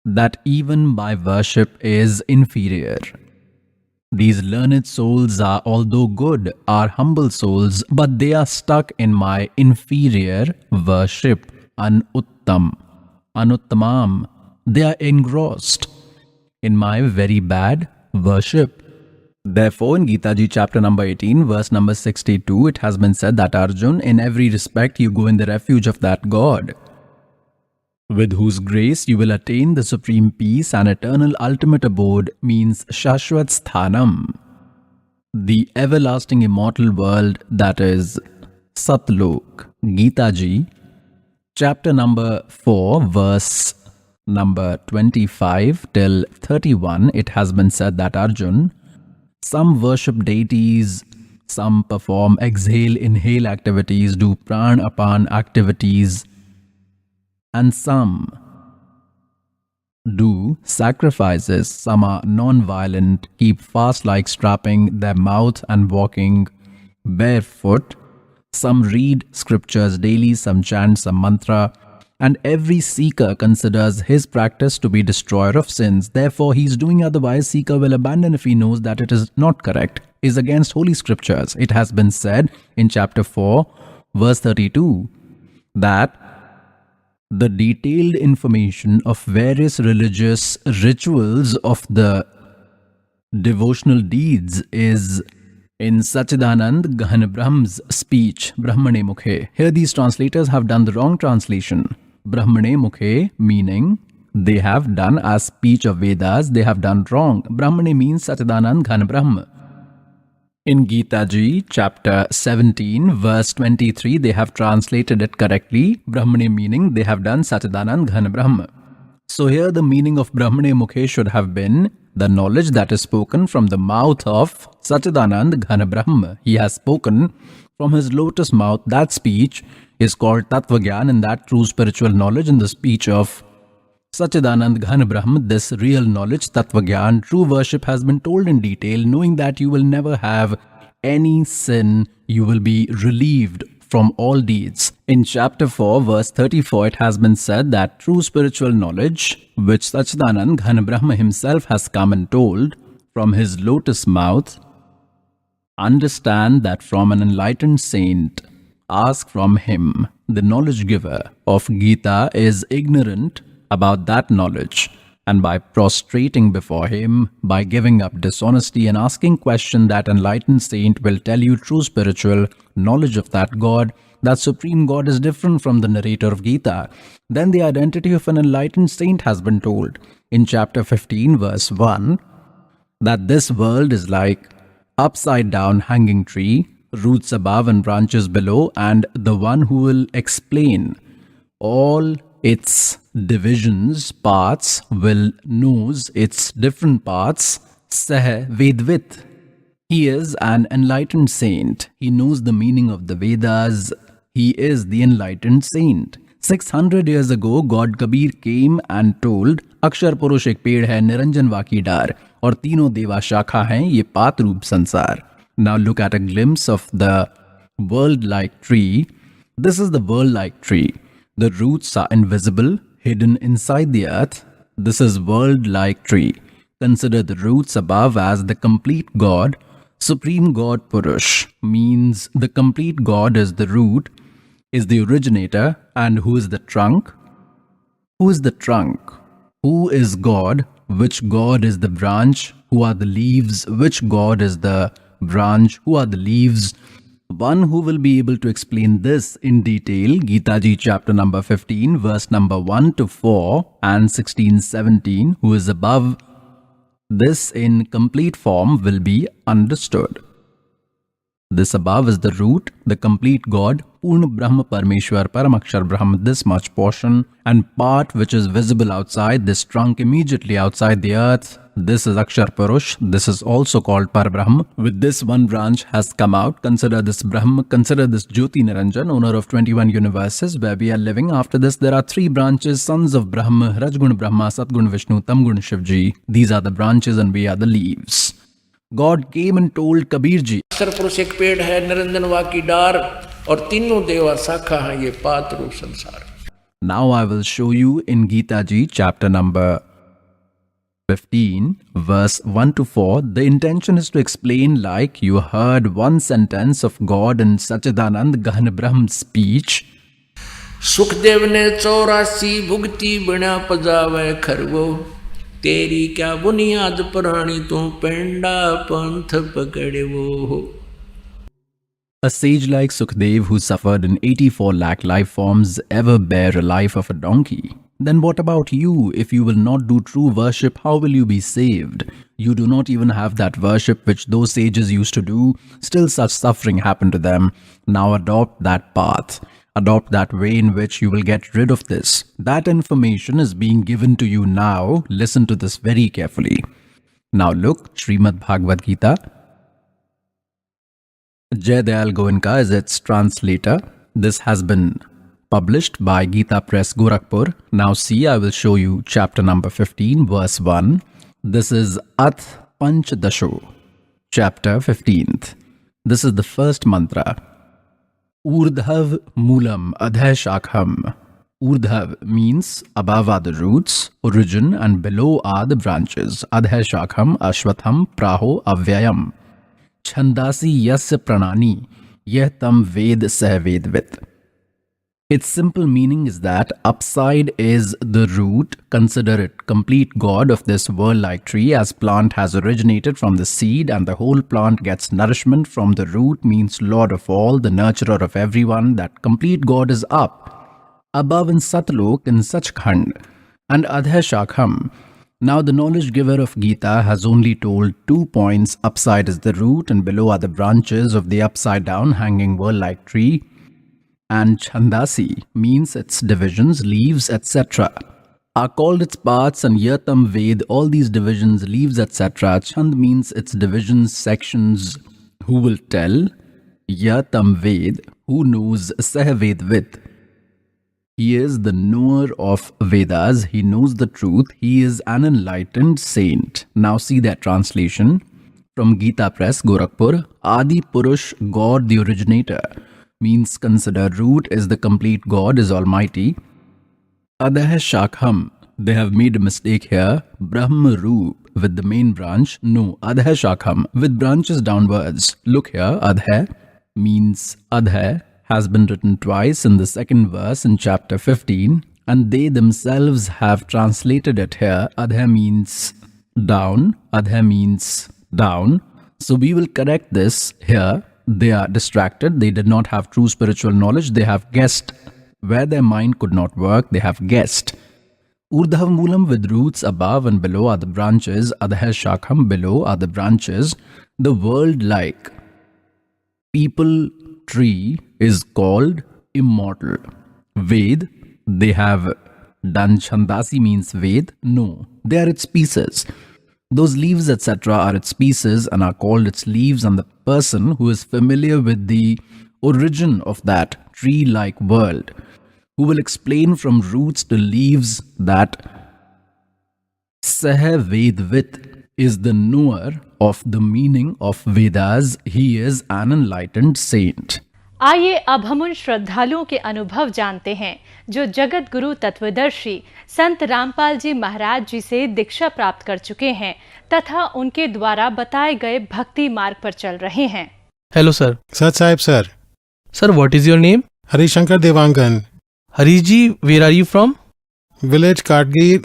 B: that even my worship is inferior. These learned souls are, although good, are humble souls, but they are stuck in my inferior worship. Anuttam, anuttamam. They are engrossed in my very bad worship. Therefore, in Gita Ji chapter number 18, verse number 62, it has been said that Arjun, in every respect you go in the refuge of that God, with whose grace you will attain the supreme peace and eternal ultimate abode, means Shashwat Sthanam, the everlasting immortal world, that is Satlok. Gita Ji, chapter number 4, verse number 25 till 31, it has been said that Arjun, some worship deities, some perform exhale-inhale activities, do pran-apan activities, and some do sacrifices. Some are non-violent, keep fast like strapping their mouth and walking barefoot. Some read scriptures daily, some chant some mantra, and every seeker considers his practice to be destroyer of sins. Therefore, he is doing otherwise. Seeker will abandon if he knows that it is not correct, is against holy scriptures. It has been said in chapter 4, verse 32, that the detailed information of various religious rituals of the devotional deeds is in Sachidanand Gahan Brahm's speech, Brahmane Mukhe. Here these translators have done the wrong translation. Brahmane Mukhe meaning they have done as speech of Vedas, they have done wrong. Brahmane means Sachidanand Ghan Brahma. In Gita Ji, chapter 17, verse 23, they have translated it correctly. Brahmane meaning they have done Sachidanand Ghan Brahma. So here the meaning of Brahmane Mukhe should have been the knowledge that is spoken from the mouth of Sachidanand Ghan Brahma. He has spoken from his lotus mouth. That speech is called Tattva Gyan, and that true spiritual knowledge in the speech of Sachidanand Ghan Brahma, this real knowledge, Tattva Gyan, true worship has been told in detail, knowing that you will never have any sin, you will be relieved from all deeds. In chapter 4, verse 34, it has been said that true spiritual knowledge, which Sachidanand Ghan Brahma himself has come and told from his lotus mouth, understand that from an enlightened saint, ask from him. The knowledge giver of Gita is ignorant about that knowledge, and by prostrating before him, by giving up dishonesty and asking question, that enlightened saint will tell you true spiritual knowledge of that God. That supreme God is different from the narrator of Gita. Then the identity of an enlightened saint has been told in chapter 15 verse 1, that this world is like upside down hanging tree, roots above and branches below, and the one who will explain all its divisions, parts, will knows its different parts, Sah Vedvit. He is an enlightened saint. He knows the meaning of the Vedas. He is the enlightened saint. 600 years ago, God Kabir came and told, Akshar Purush ek ped hai, Niranjan Vaki dar, aur teenon deva shakha hain, ye paat roop sansar. Now look at a glimpse of the world-like tree. This is the world-like tree. The roots are invisible, hidden inside the earth. This is world-like tree. Consider the roots above as the complete God. Supreme God Purush means the complete God is the root, is the originator, and who is the trunk? Who is the trunk? Who is God? Which God is the branch? Who are the leaves? Which God is the branch? Who are the leaves? One who will be able to explain this in detail, Gita Ji chapter number 15, verse number 1 to 4 and 16-17, who is above this in complete form, will be understood. This above is the root, the complete God, Purna Brahma Parmeshwar Paramakshar Brahma, this much portion, and part which is visible outside, this trunk immediately outside the earth. This is Akshar Purush. This is also called Parabrahm. With this, one branch has come out. Consider this Brahma, consider this Jyoti Niranjan, owner of 21 universes where we are living. After this, there are 3 branches, sons of Brahma, Rajgun Brahma, Satgun Vishnu, Tamgun Shivji. These are the branches and we are the leaves. God came and told Kabir Ji,
F: अक्षर पुरुष एक पेड़ है, निरंजन वाकी डार, और तीनों देवा शाखा है, ये पात रूप संसार.
B: Now I will show you in Gita Ji chapter number 15, verse 1 to 4. The intention is to explain, like you heard one sentence of God in Sachidanand Ghan Brahm speech.
F: Sukhdev ने 84 भुगती बिना पजावे खरगो, तेरी क्या बुनियाद पुरानी तू पेंडा पंथ पकड़े वो हो.
B: A sage like Sukhdev, who suffered in 84 lakh life forms, ever bear a life of a donkey? Then what about you? If you will not do true worship, how will you be saved? You do not even have that worship which those sages used to do. Still such suffering happened to them. Now adopt that path. Adopt that way in which you will get rid of this. That information is being given to you now. Listen to this very carefully. Now look, Srimad Bhagavad Gita. Jai Dayal Goenka is its translator. This has been published by Gita Press, Gorakhpur. Now see, I will show you chapter number 15, verse 1. This is Ath Panchadasho, chapter 15th. This is the first mantra. Urdhav Moolam Adhay Shakham. Urdhav means above are the roots, origin, and below are the branches. Adhay Shakham, Ashwatham, Praho, Avyayam. Chandasi Yasya Pranani, Yeh Tam Ved Sah Vedvit. Its simple meaning is that upside is the root. Consider it complete God of this world-like tree, as plant has originated from the seed and the whole plant gets nourishment from the root, means Lord of all, the nurturer of everyone. That complete God is up, above in Satlok, in Sachkhand, and Adha Shakham. Now the knowledge giver of Gita has only told 2 points. Upside is the root and below are the branches of the upside down hanging world-like tree. And Chandasi means its divisions, leaves, etc. are called its parts, and Yatam Ved, all these divisions, leaves, etc. Chand means its divisions, sections. Who will tell? Yatam Ved, who knows Sahved Vid. He is the knower of Vedas, he knows the truth, he is an enlightened saint. Now see that translation from Gita Press, Gorakhpur. Adi Purush, God the originator, means consider root is the complete God, is almighty. Adha Shakham, they have made a mistake here. Brahma Roop with the main branch. No, Adha Shakham with branches downwards. Look here, Adha means Adha has been written twice in the second verse in chapter 15, and they themselves have translated it here. Adha means down, Adha means down. So we will correct this here. They are distracted, they did not have true spiritual knowledge, they have guessed. Where their mind could not work, they have guessed. Urdhav Moolam with roots above and below are the branches, Adha Shakham below are the branches. The world-like people tree is called immortal. Ved, they have done Chandasi means Ved. No, they are its pieces. Those leaves, etc. are its pieces and are called its leaves, and the person who is familiar with the origin of that tree-like world, who will explain from roots to leaves that Sah Vedvit is the knower of the meaning of Vedas, he is an enlightened saint.
G: आइए अब हम उन श्रद्धालुओं के अनुभव जानते हैं जो जगत गुरु तत्वदर्शी संत रामपाल जी महाराज जी से दीक्षा प्राप्त कर चुके हैं तथा उनके द्वारा बताए गए भक्ति मार्ग पर चल रहे हैं।
H: Hello sir.
I: सत साहिब sir.
H: Sir, what is your name?
I: Harishankar Dewangan.
H: Harish ji, where are you from?
I: Village Katgir,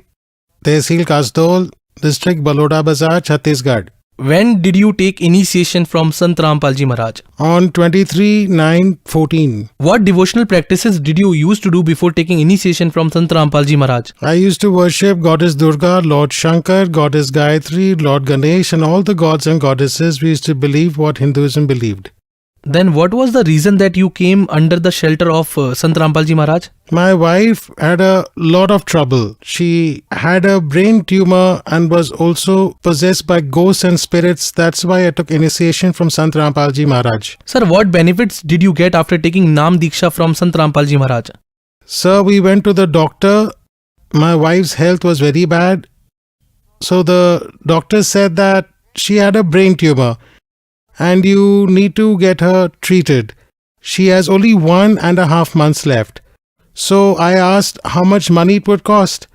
I: tehsil Kasdol, district Baloda Bazar, Chhattisgarh.
H: When did you take initiation from Sant Rampal Ji Maharaj?
I: On 23/9/14.
H: What devotional practices did you use to do before taking initiation from Sant Rampal Ji Maharaj?
I: I used to worship Goddess Durga, Lord Shankar, Goddess Gayatri, Lord Ganesh, and all the gods and goddesses. We used to believe what Hinduism believed.
H: Then what was the reason that you came under the shelter of Sant Rampal Ji Maharaj?
I: My wife had a lot of trouble. She had a brain tumor and was also possessed by ghosts and spirits. That's why I took initiation from Sant Rampal Ji Maharaj.
H: Sir, what benefits did you get after taking Nam Diksha from Sant Rampal Ji Maharaj?
I: Sir, we went to the doctor. My wife's health was very bad. So the doctor said that she had a brain tumor and you need to get her treated. She has only 1.5 months left. So I asked how much money it would cost.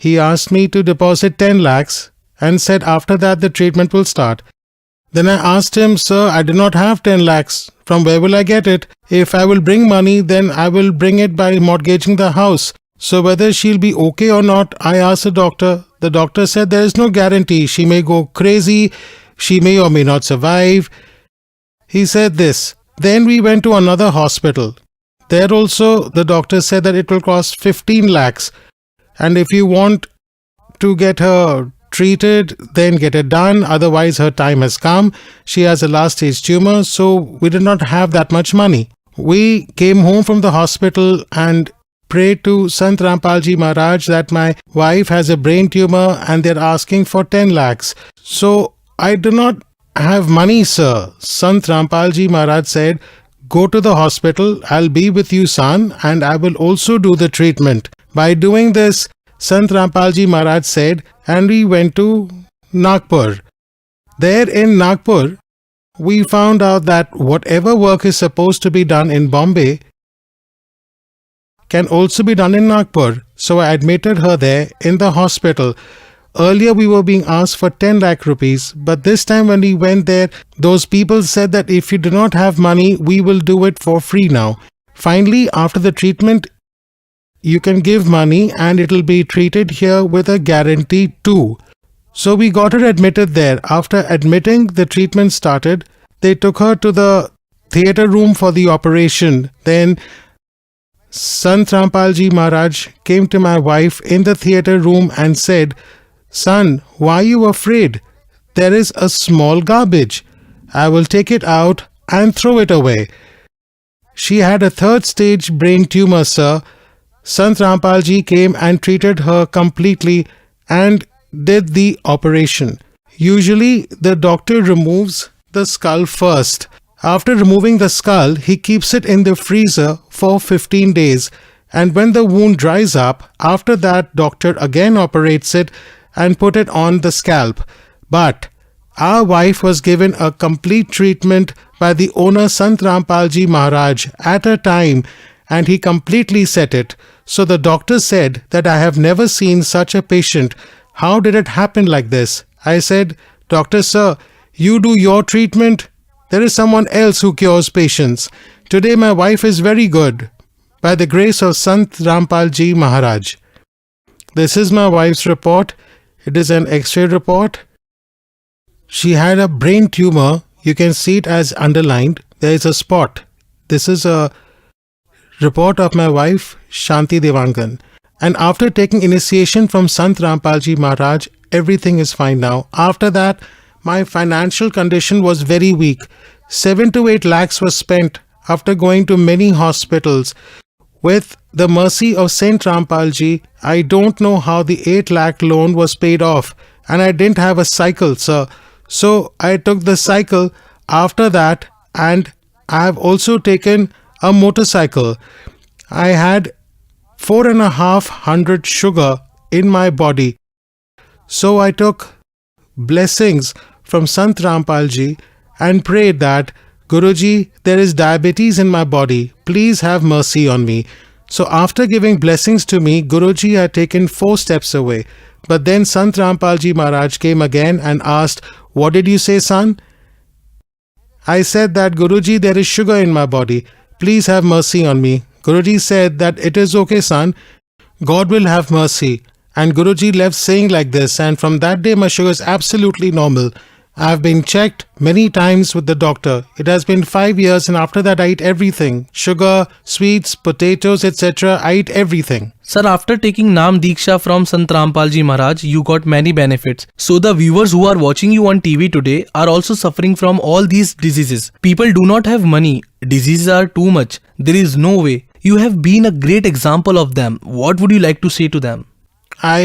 I: He asked me to deposit 10 lakhs and said after that the treatment will start. Then I asked him, sir, I do not have 10 lakhs. From where will I get it? If I will bring money, then I will bring it by mortgaging the house. So whether she'll be okay or not, I asked the doctor. The doctor said there is no guarantee. She may go crazy. She may or may not survive. He said this. Then we went to another hospital. There also the doctor said that it will cost 15 lakhs. And if you want to get her treated, then get it done. Otherwise her time has come. She has a last stage tumor. So we did not have that much money. We came home from the hospital and prayed to Sant Rampal Ji Maharaj that my wife has a brain tumor and they're asking for 10 lakhs. So I do not have money, sir. Sant Rampal Ji Maharaj said, go to the hospital, I'll be with you, son, and I will also do the treatment. By doing this, Sant Rampal Ji Maharaj said, and we went to Nagpur. There in Nagpur, we found out that whatever work is supposed to be done in Bombay can also be done in Nagpur. So I admitted her there in the hospital. Earlier we were being asked for 10 lakh rupees, but this time when we went there, those people said that if you do not have money, we will do it for free now. Finally, after the treatment, you can give money and it will be treated here with a guarantee too. So we got her admitted there. After admitting, the treatment started. They took her to the theatre room for the operation. Then Saint Rampal Ji Maharaj came to my wife in the theatre room and said, "Son, why are you afraid? There is a small garbage. I will take it out and throw it away." She had a 3rd stage brain tumor, sir. Sant Rampal Ji came and treated her completely and did the operation. Usually, the doctor removes the skull first. After removing the skull, he keeps it in the freezer for 15 days. And when the wound dries up, after that, doctor again operates it and put it on the scalp. But our wife was given a complete treatment by the owner Sant Rampal Ji Maharaj at a time, and he completely set it. So the doctor said that I have never seen such a patient. How did it happen like this? I said, "Doctor sir, you do your treatment. There is someone else who cures patients. Today my wife is very good by the grace of Sant Rampal Ji Maharaj." This is my wife's report. It is an X-ray report. She had a brain tumor. You can see it as underlined. There is a spot. This is a report of my wife, Shanti Devangan. And after taking initiation from Sant Rampal Ji Maharaj, everything is fine now. After that, my financial condition was very weak. 7 to 8 lakhs was spent after going to many hospitals. With the mercy of Saint Rampal Ji, I don't know how the 8 lakh loan was paid off. And I didn't have a cycle, sir. So I took the cycle after that, and I have also taken a motorcycle. I had 4,500 sugar in my body. So I took blessings from Sant Rampal Ji and prayed that, "Guruji, there is diabetes in my body. Please have mercy on me." So after giving blessings to me, Guruji had taken 4 steps away. But then Sant Rampal Ji Maharaj came again and asked, "What did you say, son?" I said that, "Guruji, there is sugar in my body. Please have mercy on me." Guruji said that, "It is okay, son. God will have mercy." And Guruji left saying like this, and from that day my sugar is absolutely normal. I have been checked many times with the doctor. It has been 5 years, and after that I eat everything. Sugar, sweets, potatoes, etc. I eat everything.
H: Sir, after taking Naam Diksha from Sant Rampal Ji Maharaj, you got many benefits. So the viewers who are watching you on TV today are also suffering from all these diseases. People do not have money. Diseases are too much. There is no way. You have been a great example of them. What would you like to say to them?
I: I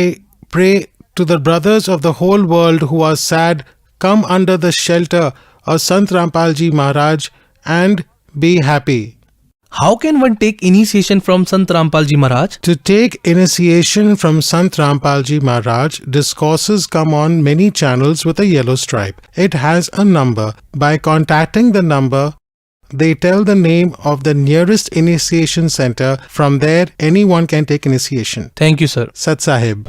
I: pray to the brothers of the whole world who are sad, come under the shelter of Sant Rampal Ji Maharaj and be happy.
H: How can one take initiation from Sant Rampal Ji Maharaj?
I: To take initiation from Sant Rampal Ji Maharaj, discourses come on many channels with a yellow stripe. It has a number. By contacting the number, they tell the name of the nearest initiation center. From there, anyone can take initiation.
H: Thank you, sir.
I: Sat Sahib.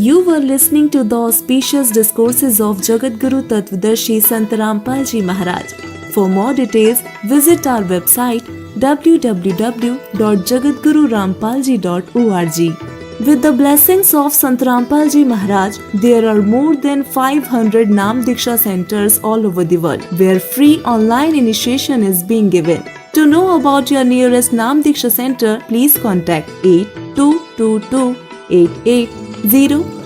J: You were listening to the auspicious discourses of Jagat Guru Tattvadarshi Sant Rampal Ji Maharaj. For more details, visit our website www.jagatgururampalji.org. With the blessings of Sant Rampal Ji Maharaj, there are more than 500 Naam Diksha centers all over the world, where free online initiation is being given. To know about your nearest Naam Diksha center, please contact 8222 8800